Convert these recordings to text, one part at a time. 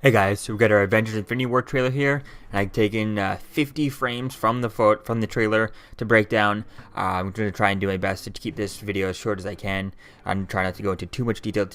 Hey guys, so we got our Avengers Infinity War trailer here, and I've taken 50 frames from the trailer to break down. I'm going to try and do my best to keep this video as short as I can. I'm trying not to go into too much detail,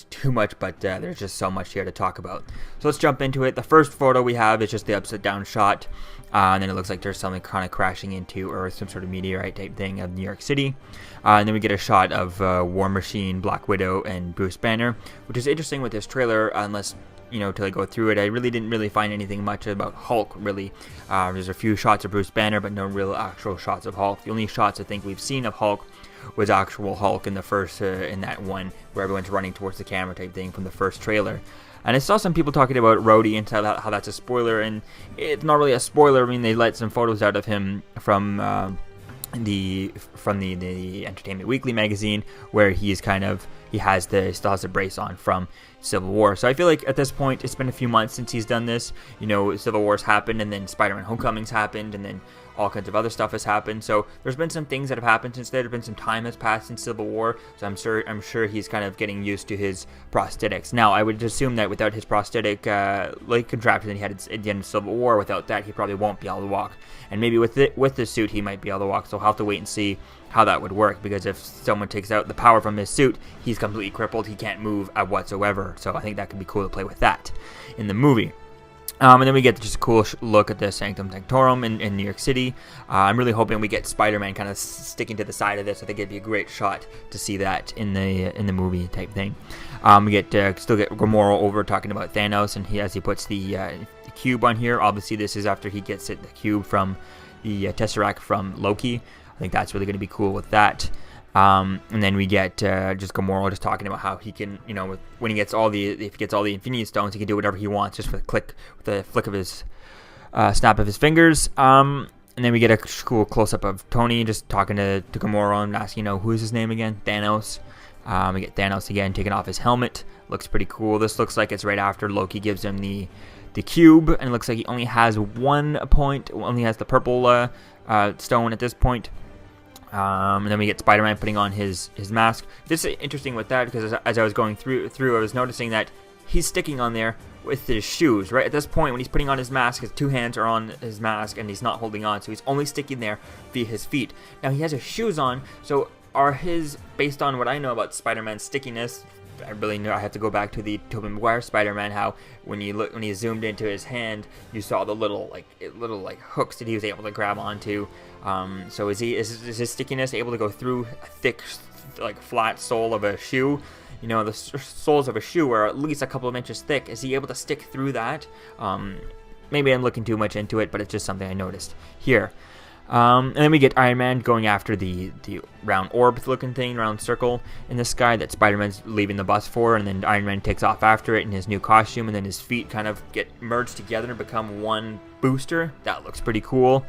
but there's just so much here to talk about. So let's jump into it. The first photo we have is just the upside down shot, and then it looks like there's something kind of crashing into Earth, some sort of meteorite type thing of New York City. And then we get a shot of War Machine, Black Widow, and Bruce Banner, which is interesting with this trailer, unless till I go through it. I really didn't find anything much about Hulk, really. There's a few shots of Bruce Banner, but no real actual shots of Hulk. The only shots I think we've seen of Hulk was actual Hulk in the first, in that one where everyone's running towards the camera type thing from the first trailer. And I saw some people talking about Rhodey and how that's a spoiler, and it's not really a spoiler. I mean, they let some photos out of him from the Entertainment Weekly magazine, where he still has the brace on from Civil War. So I feel like at this point it's been a few months since he's done this. Civil War's happened, and then Spider-Man Homecoming's happened, and then all kinds of other stuff has happened. So there's been some things that have happened since then. There's been some time has passed since Civil War, so I'm sure he's kind of getting used to his prosthetics. Now I would assume that without his prosthetic leg contraption that he had at the end of Civil War, without that he probably won't be able to walk. And maybe with the suit he might be able to walk. So we'll have to wait and see how that would work, because if someone takes out the power from his suit, he's completely crippled. He can't move whatsoever. So I think that could be cool to play with that in the movie. And then we get just a cool look at the Sanctum Sanctorum in New York City. I'm really hoping we get Spider-Man kind of sticking to the side of this. I think it'd be a great shot to see that in the movie type thing. We still get Gamora over talking about Thanos, and as he puts the cube on here. Obviously, this is after he gets the cube from the Tesseract from Loki. I think that's really going to be cool with that. And then we get just Gamora just talking about how he can, when he gets if he gets all the Infinity Stones, he can do whatever he wants just with the flick of his snap of his fingers. And then we get a cool close up of Tony just talking to Gamora and asking, who's his name again? Thanos. We get Thanos again taking off his helmet. Looks pretty cool. This looks like it's right after Loki gives him the cube, and it looks like he only has only has the purple stone at this point. And then we get Spider-Man putting on his mask. This is interesting with that, because as I was going through, I was noticing that he's sticking on there with his shoes. Right at this point, when he's putting on his mask, his two hands are on his mask, and he's not holding on, so he's only sticking there via his feet. Now he has his shoes on, so based on what I know about Spider-Man's stickiness, I really know I have to go back to the Tobey Maguire Spider-Man, how when you zoomed into his hand, you saw the little hooks that he was able to grab onto. So is his stickiness able to go through a thick, flat sole of a shoe? The soles of a shoe are at least a couple of inches thick. Is he able to stick through that? Maybe I'm looking too much into it, but it's just something I noticed here. And then we get Iron Man going after the round orb looking thing, round circle in the sky that Spider-Man's leaving the bus for, and then Iron Man takes off after it in his new costume, and then his feet kind of get merged together and become one booster. That looks pretty cool.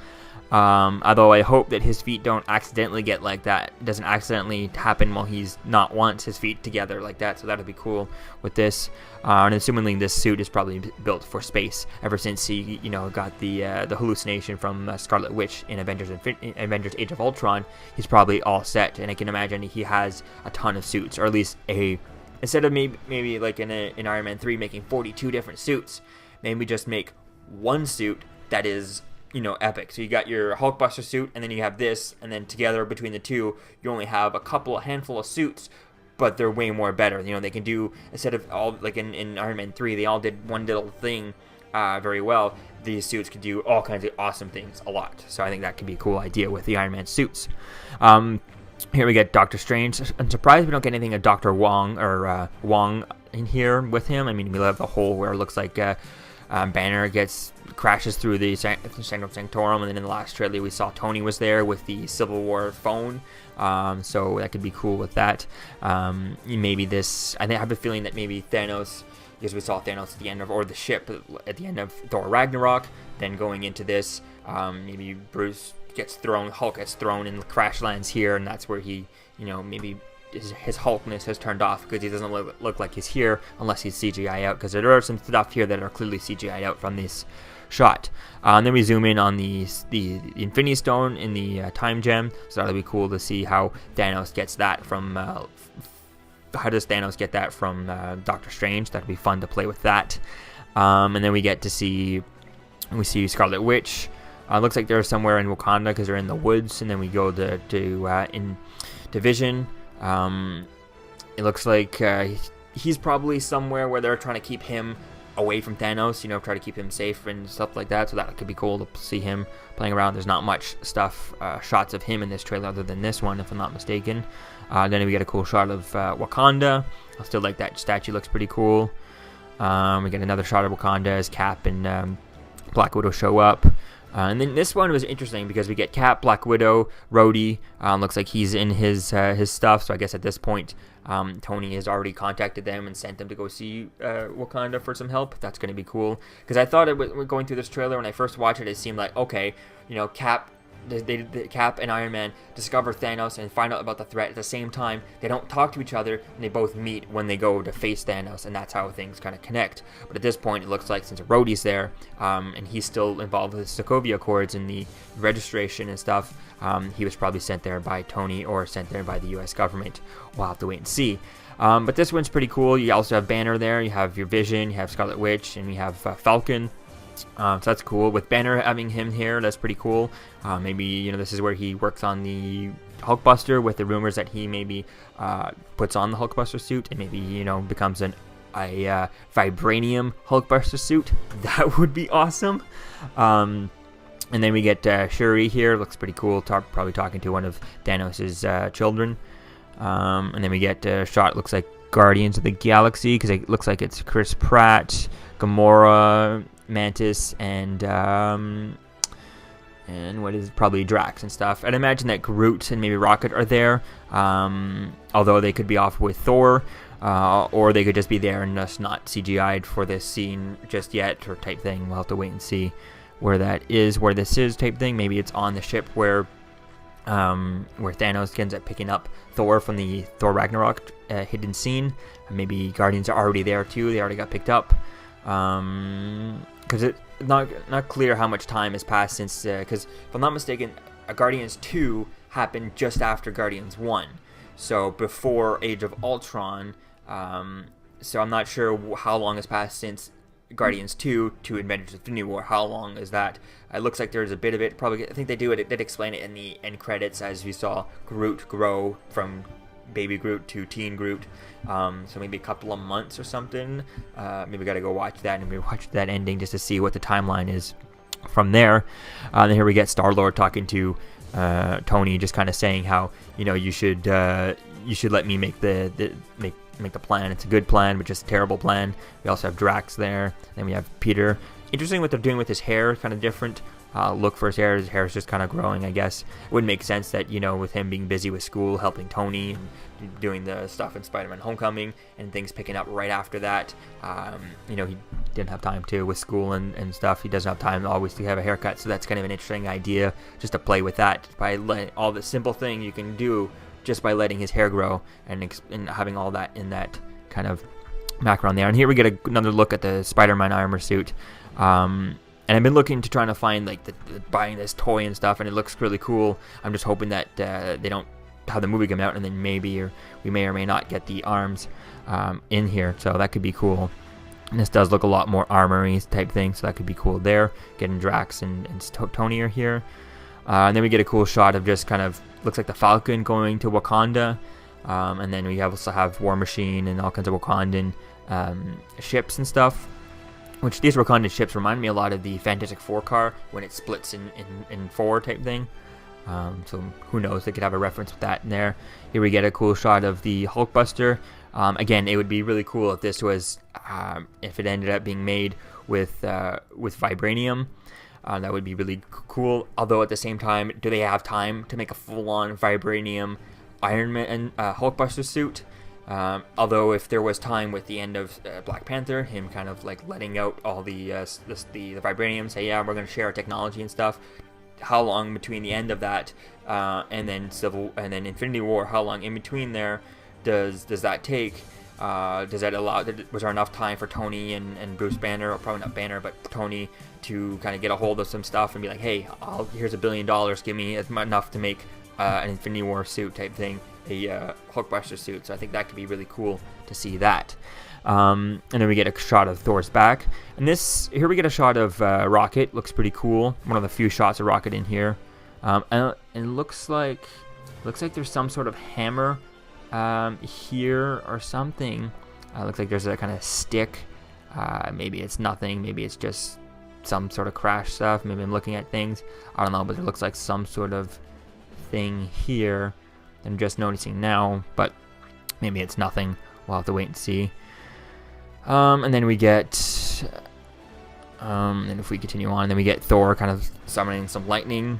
Although I hope that his feet don't accidentally get like that. It doesn't accidentally happen while he's not wants his feet together like that. So that'll be cool with this. And assumingly this suit is probably built for space ever since he, got the hallucination from Scarlet Witch in Avengers Age of Ultron. He's probably all set, and I can imagine he has a ton of suits, or at least instead of maybe like in Iron Man 3 making 42 different suits, maybe just make one suit that is epic. So you got your Hulkbuster suit, and then you have this, and then together between the two, you only have a handful of suits, but they're way more better. They can do, instead of all, like in Iron Man 3, they all did one little thing very well. These suits could do all kinds of awesome things a lot. So I think that could be a cool idea with the Iron Man suits. Here we get Doctor Strange. I'm surprised we don't get anything of Dr. Wong or Wong in here with him. I mean, we have the hole where it looks like Banner crashes through the Sanctum Sanctorum, and then in the last trailer we saw Tony was there with the Civil War phone, so that could be cool with that. Maybe this, I have a feeling that maybe Thanos, because we saw Thanos at the end of, or the ship at the end of Thor Ragnarok, then going into this, maybe Hulk gets thrown and crash lands here, and that's where he, maybe his Hulkness has turned off, because he doesn't look like he's here unless he's CGI out, because there are some stuff here that are clearly CGI out from this shot. And then we zoom in on the Infinity Stone in the Time Gem, so that'll be cool to see how Thanos gets that from Doctor Strange. That'd be fun to play with that. And then we see Scarlet Witch. Looks like they're somewhere in Wakanda because they're in the woods. And then we go to Vision. It looks like he's probably somewhere where they're trying to keep him away from Thanos, try to keep him safe and stuff like that. So that could be cool to see him playing around. There's not much shots of him in this trailer other than this one, if I'm not mistaken. Then we get a cool shot of Wakanda. I still like that statue, looks pretty cool. We get another shot of Wakanda as Cap and Black Widow show up. And then this one was interesting because we get Cap, Black Widow, Rhodey. Looks like he's in his stuff. So I guess at this point, Tony has already contacted them and sent them to go see Wakanda for some help. That's going to be cool. Because I thought going through this trailer, when I first watched it, it seemed like, okay, Cap and Iron Man discover Thanos and find out about the threat. At the same time, they don't talk to each other, and they both meet when they go to face Thanos, and that's how things kind of connect. But at this point, it looks like since Rhodey's there, and he's still involved with the Sokovia Accords and the registration and stuff, he was probably sent there by Tony or sent there by the U.S. government. We'll have to wait and see. But this one's pretty cool. You also have Banner there. You have your Vision. You have Scarlet Witch, and you have Falcon. So that's cool. With Banner having him here, that's pretty cool. Maybe this is where he works on the Hulkbuster, with the rumors that he maybe puts on the Hulkbuster suit and maybe becomes a vibranium Hulkbuster suit. That would be awesome. And then we get Shuri here. Looks pretty cool. Probably talking to one of Thanos' children. And then we get a shot. Looks like Guardians of the Galaxy, because it looks like it's Chris Pratt, Gamora, Mantis, and what is probably Drax and stuff. I'd imagine that Groot and maybe Rocket are there, although they could be off with Thor, or they could just be there and just not CGI'd for this scene just yet, or type thing. We'll have to wait and see where this is type thing. Maybe it's on the ship where Thanos ends up picking up Thor from the Thor Ragnarok hidden scene. Maybe Guardians are already there too. They already got picked up. Because it's not clear how much time has passed since, because if I'm not mistaken, Guardians 2 happened just after Guardians 1, so before Age of Ultron. So I'm not sure how long has passed since Guardians 2 to Avengers Infinity War. How long is that? It looks like there's a bit of it. Probably, I think they did explain it in the end credits, as we saw Groot grow from baby Groot to teen Groot. So maybe a couple of months or something. Maybe we got to go watch that and maybe watch that ending just to see what the timeline is from there. Then here we get Star-Lord talking to Tony, just kind of saying how you should let me make the plan. It's a good plan, but just a terrible plan. We also have Drax there. Then we have Peter. Interesting what they're doing with his hair. Kind of different look for his hair. His hair is just kind of growing, I guess. It wouldn't make sense that with him being busy with school, helping Tony, and doing the stuff in Spider-Man Homecoming, and things picking up right after that. He didn't have time to with school and stuff. He doesn't have time always to have a haircut. So that's kind of an interesting idea, just to play with that by all the simple thing you can do just by letting his hair grow and having all that in that kind of background there. And here we get another look at the Spider-Man armor suit. And I've been looking to trying to find buying this toy and stuff, and it looks really cool. I'm just hoping that they don't have the movie come out, and then maybe we may or may not get the arms in here. So that could be cool. And this does look a lot more armory type thing, so that could be cool there. Getting Drax and Tony are here. And then we get a cool shot of just kind of, looks like the Falcon going to Wakanda. And then we also have War Machine and all kinds of Wakandan ships and stuff. Which these Wakandan ships remind me a lot of the Fantastic Four car when it splits in four type thing. So who knows, they could have a reference with that in there. Here we get a cool shot of the Hulkbuster. Again, it would be really cool if this was, if it ended up being made with vibranium. That would be really cool. Although at the same time, do they have time to make a full-on vibranium Iron Man Hulkbuster suit? Although if there was time with the end of Black Panther, him kind of letting out all the vibranium, say we're going to share our technology and stuff. How long between the end of that and then Infinity War? How long in between there does that take? Does that allow? Was there enough time for Tony and Bruce Banner, or probably not Banner, but Tony, to kind of get a hold of some stuff and be like, hey, here's $1 billion, give me enough to make an Infinity War suit type thing, a Hulkbuster suit. So I think that could be really cool to see that. And then we get a shot of Thor's back, and here we get a shot of Rocket. Looks pretty cool. One of the few shots of Rocket in here, and it looks like there's some sort of hammer here or something. Looks like there's a kind of stick. Maybe it's nothing. Maybe it's just some sort of crash stuff. Maybe I'm looking at things. I don't know, but it looks like some sort of thing here. I'm just noticing now, but maybe it's nothing. We'll have to wait and see. And then we get, and if we continue on, then we get Thor kind of summoning some lightning.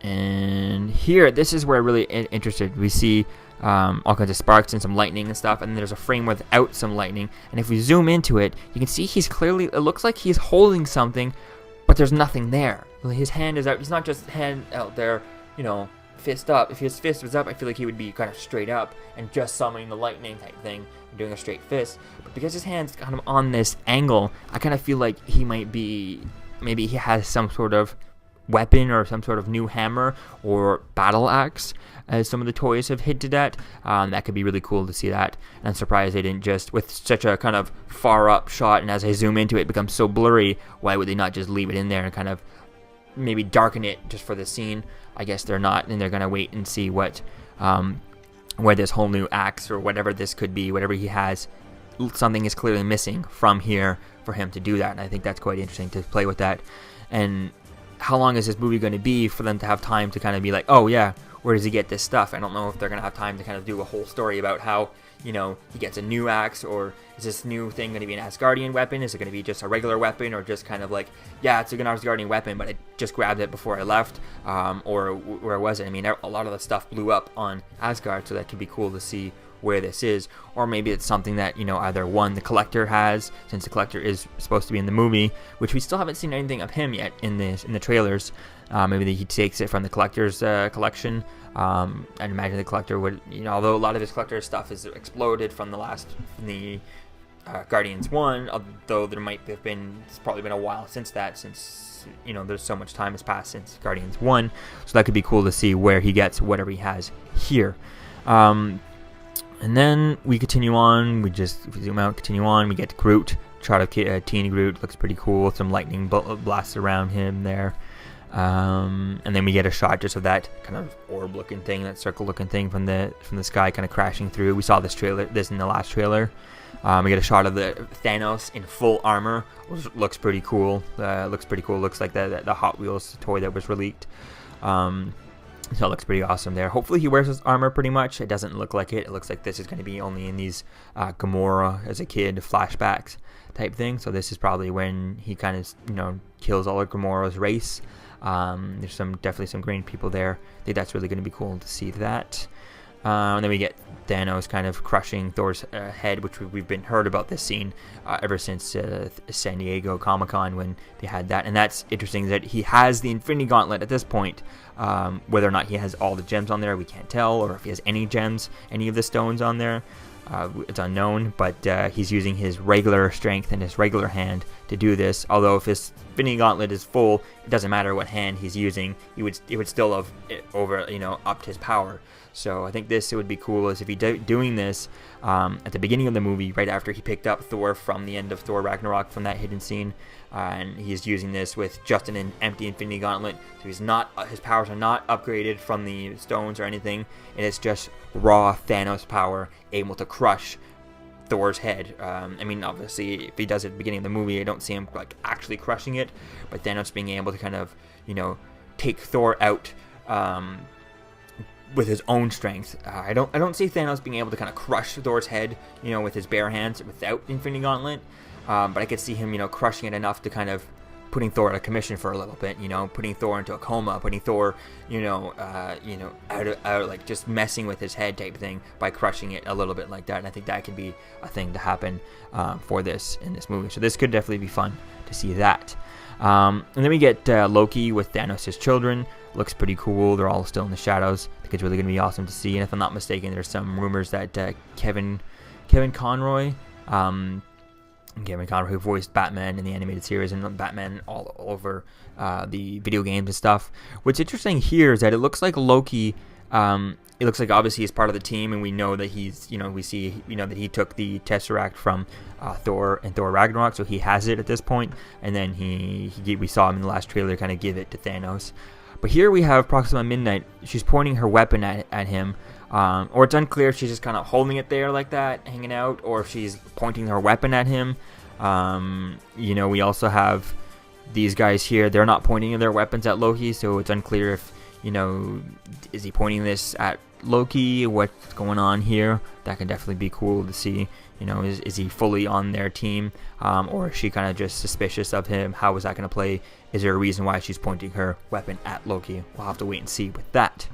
And here, this is where I'm really interested. We see all kinds of sparks and some lightning and stuff, and then there's a frame without some lightning. And if we zoom into it, you can see it looks like he's holding something, but there's nothing there. His hand is out. He's not just hand out there, fist up. If his fist was up, I feel like he would be kind of straight up and just summoning the lightning type thing and doing a straight fist. But because his hand's kind of on this angle, I kind of feel like he might be, maybe he has some sort of weapon or some sort of new hammer or battle axe, as some of the toys have hinted at. That could be really cool to see that. And I'm surprised they didn't just, with such a kind of far up shot, and as I zoom into it, it becomes so blurry, why would they not just leave it in there and kind of maybe darken it just for the scene? I guess they're not, and they're going to wait and see what, where this whole new axe or whatever this could be, whatever he has, something is clearly missing from here for him to do that. And I think that's quite interesting to play with that. And how long is this movie going to be for them to have time to kind of be like, oh yeah, where does he get this stuff? I don't know if they're going to have time to kind of do a whole story about how, he gets a new axe, or is this new thing going to be an Asgardian weapon? Is it going to be just a regular weapon, or just kind of like, yeah, it's an Asgardian weapon, but I just grabbed it before I left, or where was it? I mean, a lot of the stuff blew up on Asgard, so that could be cool to see where this is. Or maybe it's something that, either one, the Collector has, since the Collector is supposed to be in the movie, which we still haven't seen anything of him yet in the trailers. Maybe he takes it from the Collector's collection. I'd imagine the Collector would, although a lot of his Collector stuff is exploded from the Guardians 1, although it's probably been a while since that, since there's so much time has passed since Guardians 1, so that could be cool to see where he gets whatever he has here. And then we continue on, if we zoom out, continue on, we get Groot, shot of teeny Groot, looks pretty cool, some lightning blasts around him there. And then we get a shot just of that kind of orb looking thing, that circle looking thing from the sky kind of crashing through. We saw this in the last trailer. We get a shot of the Thanos in full armor, which looks pretty cool. Looks like the Hot Wheels toy that was leaked. So it looks pretty awesome there. Hopefully he wears his armor pretty much. It doesn't look like it. It looks like this is going to be only in these Gamora as a kid flashbacks type thing. So this is probably when he kind of, kills all of Gamora's race. There's definitely some green people there. I think that's really going to be cool to see that. And then we get Thanos kind of crushing Thor's head, which we've been heard about this scene ever since San Diego Comic-Con when they had that. And that's interesting that he has the Infinity Gauntlet at this point. Whether or not he has all the gems on there, we can't tell, or if he has any gems, any of the stones on there. It's unknown, but he's using his regular strength and his regular hand to do this. Although if his Infinity Gauntlet is full, it doesn't matter what hand he's using. It would still have upped his power. So I think it would be cool is if he doing this at the beginning of the movie, right after he picked up Thor from the end of Thor Ragnarok from that hidden scene, and he's using this with just an empty Infinity Gauntlet. So his powers are not upgraded from the stones or anything. It is just raw Thanos power, able to crush Thor's head. Obviously, if he does it at the beginning of the movie, I don't see him actually crushing it, but Thanos being able to kind of take Thor out. With his own strength. I don't see Thanos being able to kind of crush Thor's head, with his bare hands without Infinity Gauntlet. But I could see him, crushing it enough to kind of putting Thor out of commission for a little bit, putting Thor into a coma, putting Thor, out like just messing with his head type thing by crushing it a little bit like that. And I think that could be a thing to happen for this in this movie. So this could definitely be fun to see that. And then we get Loki with Thanos' children. Looks pretty cool. They're all still in the shadows. I think it's really going to be awesome to see. And if I'm not mistaken, there's some rumors that Kevin Conroy, who voiced Batman in the animated series and Batman all over the video games and stuff. What's interesting here is that it looks like Loki It looks like obviously he's part of the team, and we know that he's, we see, that he took the Tesseract from Thor and Thor Ragnarok, so he has it at this point. And then we saw him in the last trailer kind of give it to Thanos. But here we have Proxima Midnight. She's pointing her weapon at him, or it's unclear if she's just kind of holding it there like that, hanging out, or if she's pointing her weapon at him. We also have these guys here. They're not pointing their weapons at Loki, so it's unclear if, is he pointing this at Loki? What's going on here? That can definitely be cool to see. Is he fully on their team, or is she kind of just suspicious of him? How is that going to play? Is there a reason why she's pointing her weapon at Loki? We'll have to wait and see with that.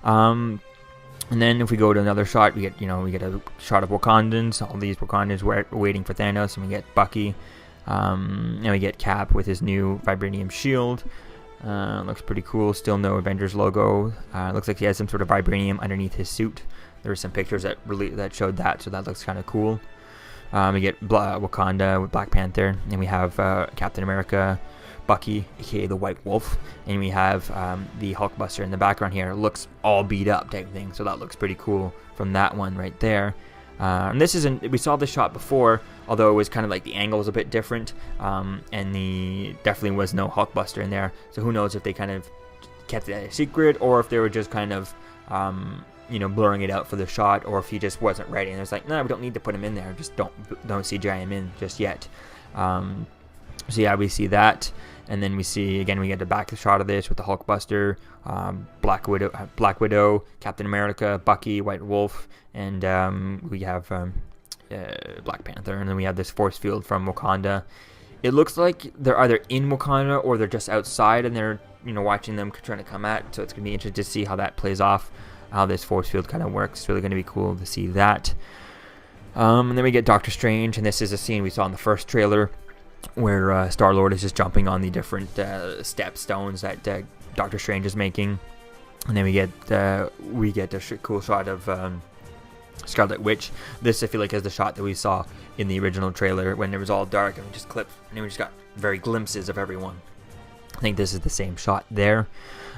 And then if we go to another shot, we get a shot of Wakandans. All these Wakandans waiting for Thanos, and we get Bucky. And we get Cap with his new vibranium shield. Looks pretty cool. Still no Avengers logo. Looks like he has some sort of vibranium underneath his suit. There were some pictures that showed that, so that looks kind of cool. We get Wakanda with Black Panther, and we have Captain America, Bucky, aka the White Wolf, and we have the Hulkbuster in the background here. It looks all beat up type thing, so that looks pretty cool from that one right there. And this isn't, we saw this shot before, although it was kind of like the angle was a bit different, and definitely was no Hulkbuster in there. So who knows if they kind of kept it a secret, or if they were just kind of blurring it out for the shot, or if he just wasn't ready and it's like, no, we don't need to put him in there, just don't CGI him in just yet. So yeah, we see that, and then we see again, we get the back shot of this with the Hulkbuster, Black Widow, Captain America, Bucky, White Wolf, and we have Black Panther, and then we have this force field from Wakanda. It looks like they're either in Wakanda or they're just outside, and they're watching them trying to come at. So it's gonna be interesting to see how that plays off, how this force field kind of works. It's really going to be cool to see that. And then we get Doctor Strange, and this is a scene we saw in the first trailer where Star-Lord is just jumping on the different stones that Doctor Strange is making. And then we get a cool shot of Scarlet Witch. This, I feel like, is the shot that we saw in the original trailer when it was all dark and we just clipped, and we just got very glimpses of everyone. I think this is the same shot there.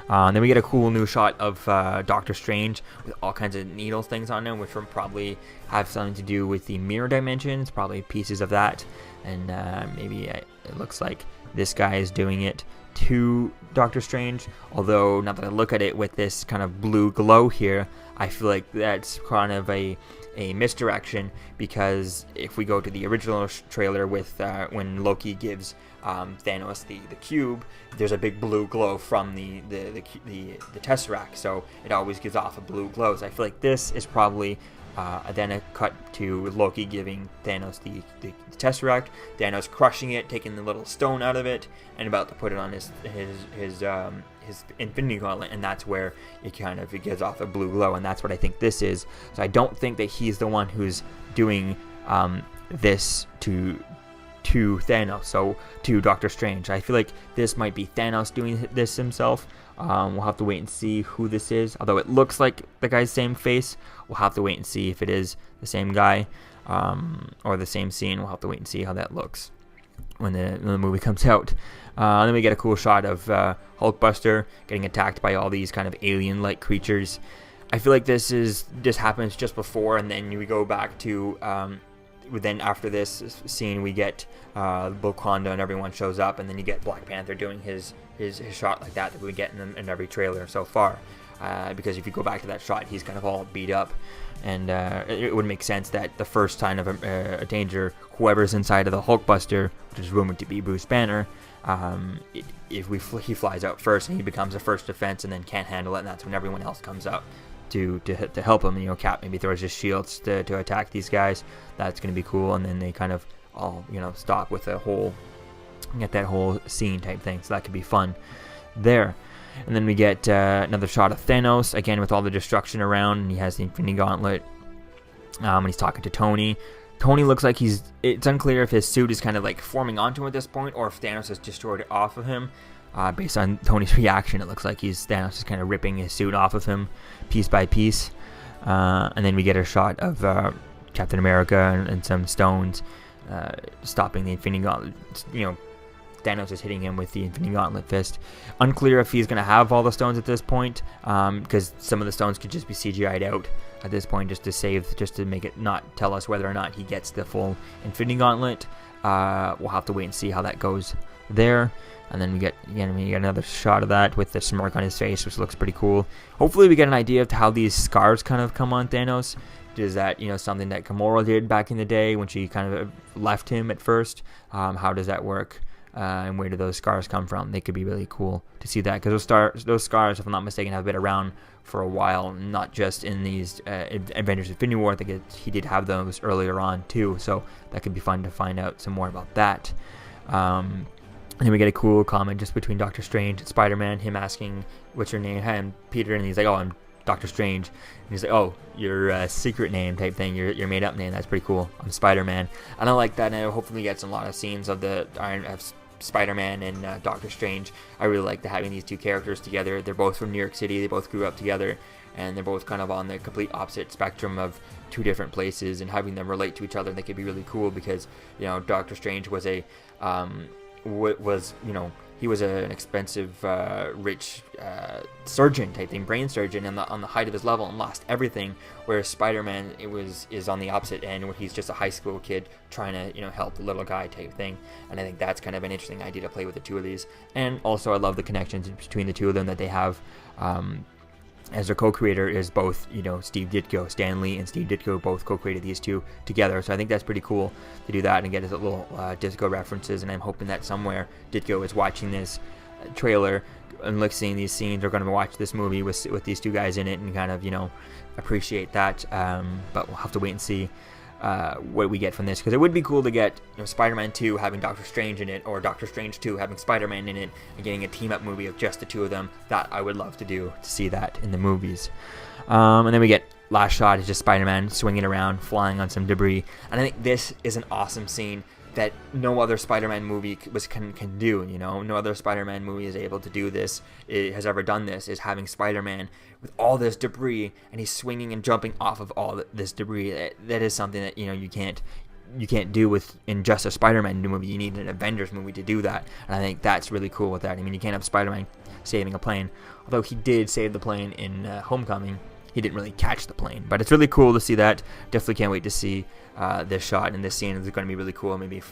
Then we get a cool new shot of Doctor Strange with all kinds of needle things on him, which will probably have something to do with the mirror dimensions, probably pieces of that. And maybe it looks like this guy is doing it to Doctor Strange. Although, now that I look at it with this kind of blue glow here, I feel like that's kind of a misdirection, because if we go to the original trailer with when Loki gives Thanos the cube, there's a big blue glow from the Tesseract, so it always gives off a blue glow. So I feel like this is probably then a cut to Loki giving Thanos the Tesseract, Thanos crushing it, taking the little stone out of it, and about to put it on his Infinity Gauntlet, and that's where it gives off a blue glow, and that's what I think this is. So I don't think that he's the one who's doing this to Thanos, so to Doctor Strange. I feel like this might be Thanos doing this himself. We'll have to wait and see who this is. Although it looks like the guy's same face, we'll have to wait and see if it is the same guy or the same scene. We'll have to wait and see how that looks when the movie comes out. Then we get a cool shot of Hulkbuster getting attacked by all these kind of alien-like creatures. I feel like this happens just before, and then we go back to then after this scene we get Wakanda and everyone shows up, and then you get Black Panther doing his shot like that we get in every trailer so far. Because if you go back to that shot, he's kind of all beat up, and it would make sense that the first time of a danger, whoever's inside of the Hulkbuster, which is rumored to be Bruce Banner, he flies out first and he becomes a first defense and then can't handle it, and that's when everyone else comes up to help him. Cap maybe throws his shields to attack these guys. That's going to be cool, and then they kind of all stop with get that whole scene type thing, so that could be fun there. And then we get another shot of Thanos again with all the destruction around, and he has the Infinity Gauntlet, and he's talking to Tony. Tony looks like it's unclear if his suit is kind of like forming onto him at this point, or if Thanos has destroyed it off of him. Based on Tony's reaction, it looks like Thanos is kind of ripping his suit off of him piece by piece. And then we get a shot of Captain America and some stones stopping the Infinity Gauntlet, Thanos is hitting him with the Infinity Gauntlet fist. Unclear if he's going to have all the stones at this point, because some of the stones could just be CGI'd out at this point, just to make it not tell us whether or not he gets the full Infinity Gauntlet. We'll have to wait and see how that goes there. And then we get another shot of that with the smirk on his face, which looks pretty cool. Hopefully we get an idea of how these scars kind of come on Thanos. Is that, something that Gamora did back in the day when she kind of left him at first? How does that work? And where do those scars come from? They could be really cool to see that, because those scars, if I'm not mistaken, have been around for a while, not just in these Avengers Infinity War. I think he did have those earlier on too, so that could be fun to find out some more about that. And then we get a cool comment just between Doctor Strange and Spider-Man, him asking, "What's your name?" And Peter, and he's like, "Oh, I'm Doctor Strange." And he's like, "Oh, your secret name type thing, your made up name. That's pretty cool. I'm Spider-Man." And I like that, and hopefully get a lot of scenes of the Spider-Man and Doctor Strange. I really like having these two characters together. They're both from New York City. They both grew up together, and they're both kind of on the complete opposite spectrum of two different places, and having them relate to each other, they could be really cool, because Doctor Strange was he was an expensive, rich surgeon type thing, brain surgeon, on the height of his level, and lost everything. Whereas Spider-Man is on the opposite end, where he's just a high school kid trying to help the little guy type thing. And I think that's kind of an interesting idea to play with the two of these. And also I love the connections between the two of them that they have. As their co-creator is both, Steve Ditko, Stan Lee and Steve Ditko both co-created these two together. So I think that's pretty cool to do that and get his little disco references. And I'm hoping that somewhere Ditko is watching this trailer and seeing these scenes. They're going to watch this movie with these two guys in it and kind of, appreciate that. But we'll have to wait and see what we get from this, because it would be cool to get Spider-Man 2 having Doctor Strange in it, or Doctor Strange 2 having Spider-Man in it, and getting a team-up movie of just the two of them. That I would love to see that in the movies. And then we get last shot is just Spider-Man swinging around, flying on some debris, and I think this is an awesome scene that no other Spider-Man movie can do. No other Spider-Man movie is able to do this. It has ever done this. Is having Spider-Man with all this debris, and he's swinging and jumping off of all this debris. That is something that you can't do in just a Spider-Man movie. You need an Avengers movie to do that, and I think that's really cool with that. I mean, you can't have Spider-Man saving a plane, although he did save the plane in Homecoming. He didn't really catch the plane, but it's really cool to see that. Definitely can't wait to see this shot and this scene. Is going to be really cool. Maybe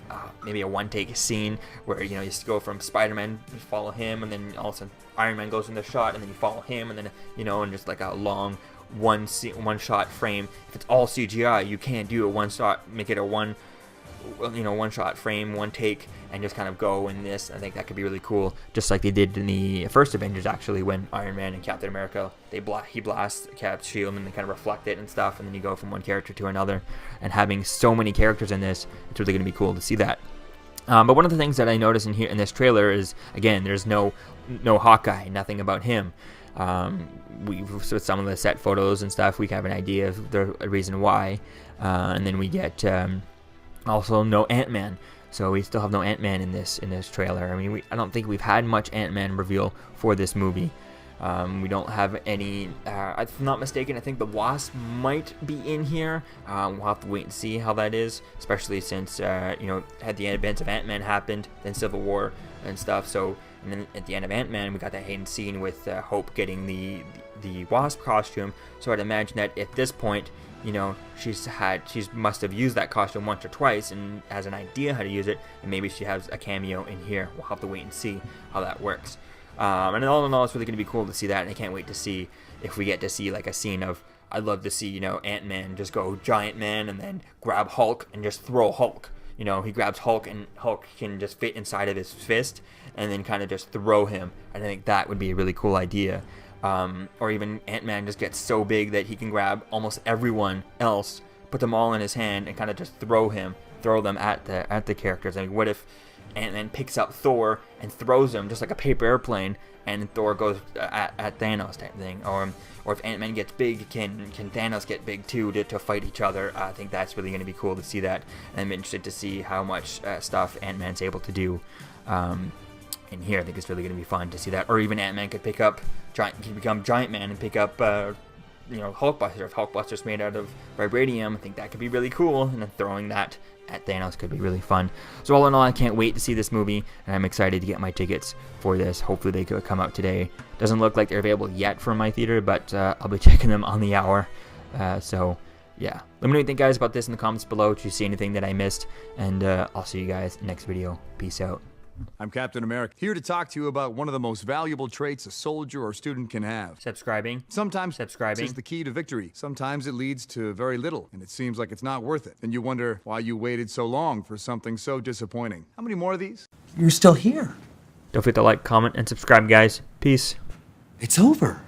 a one-take scene where you just go from Spider-Man, you follow him, and then all of a sudden Iron Man goes in the shot, and then you follow him, and then and just like a long one-shot frame. If it's all CGI, you can't do a one-shot. Make it a one-shot frame, one take, and just kind of go in this. I think that could be really cool, just like they did in the first Avengers, actually, when Iron Man and Captain America, he blasts Cap's shield and they kind of reflect it and stuff, and then you go from one character to another. And having so many characters in this, it's really going to be cool to see that. But one of the things that I noticed in this trailer is, again, there's no Hawkeye, nothing about him. With some of the set photos and stuff, we have an idea of the reason why, and then we get also no Ant-Man. So we still have no Ant-Man in this trailer. I mean, I don't think we've had much Ant-Man reveal for this movie. We don't have any, if I'm not mistaken, I think the Wasp might be in here. We'll have to wait and see how that is, especially since, had the events of Ant-Man happened, then Civil War and stuff. So, and then at the end of Ant-Man, we got that hidden scene with Hope getting the Wasp costume. So I'd imagine that at this point, she must have used that costume once or twice and has an idea how to use it, and maybe she has a cameo in here. We'll have to wait and see how that works. And all in all, it's really going to be cool to see that, and I can't wait to see if we get to see like a scene of, I'd love to see, Ant-Man just go Giant Man and then grab Hulk and just throw Hulk. He grabs Hulk, and Hulk can just fit inside of his fist and then kind of just throw him, and I think that would be a really cool idea. Or even Ant-Man just gets so big that he can grab almost everyone else, put them all in his hand, and kind of just throw them at the characters. I mean, what if Ant-Man picks up Thor and throws him just like a paper airplane, and Thor goes at Thanos type thing? Or if Ant-Man gets big, can Thanos get big too to fight each other? I think that's really going to be cool to see that, and I'm interested to see how much stuff Ant-Man's able to do. In here, I think it's really going to be fun to see that. Or even Ant-Man could become Giant Man and pick up Hulkbuster. If Hulkbuster's made out of vibranium, I think that could be really cool, and then throwing that at Thanos could be really fun. So all in all, I can't wait to see this movie, and I'm excited to get my tickets for this. Hopefully they could come out today. Doesn't look like they're available yet from my theater, but I'll be checking them on the hour. So yeah, let me know what you think, guys, about this in the comments below. Did you see anything that I missed? And I'll see you guys in the next video. Peace out. I'm Captain America, here to talk to you about one of the most valuable traits a soldier or student can have. Subscribing. Sometimes is the key to victory. Sometimes it leads to very little, and it seems like it's not worth it. And you wonder why you waited so long for something so disappointing. How many more of these? You're still here. Don't forget to like, comment, and subscribe, guys. Peace. It's over.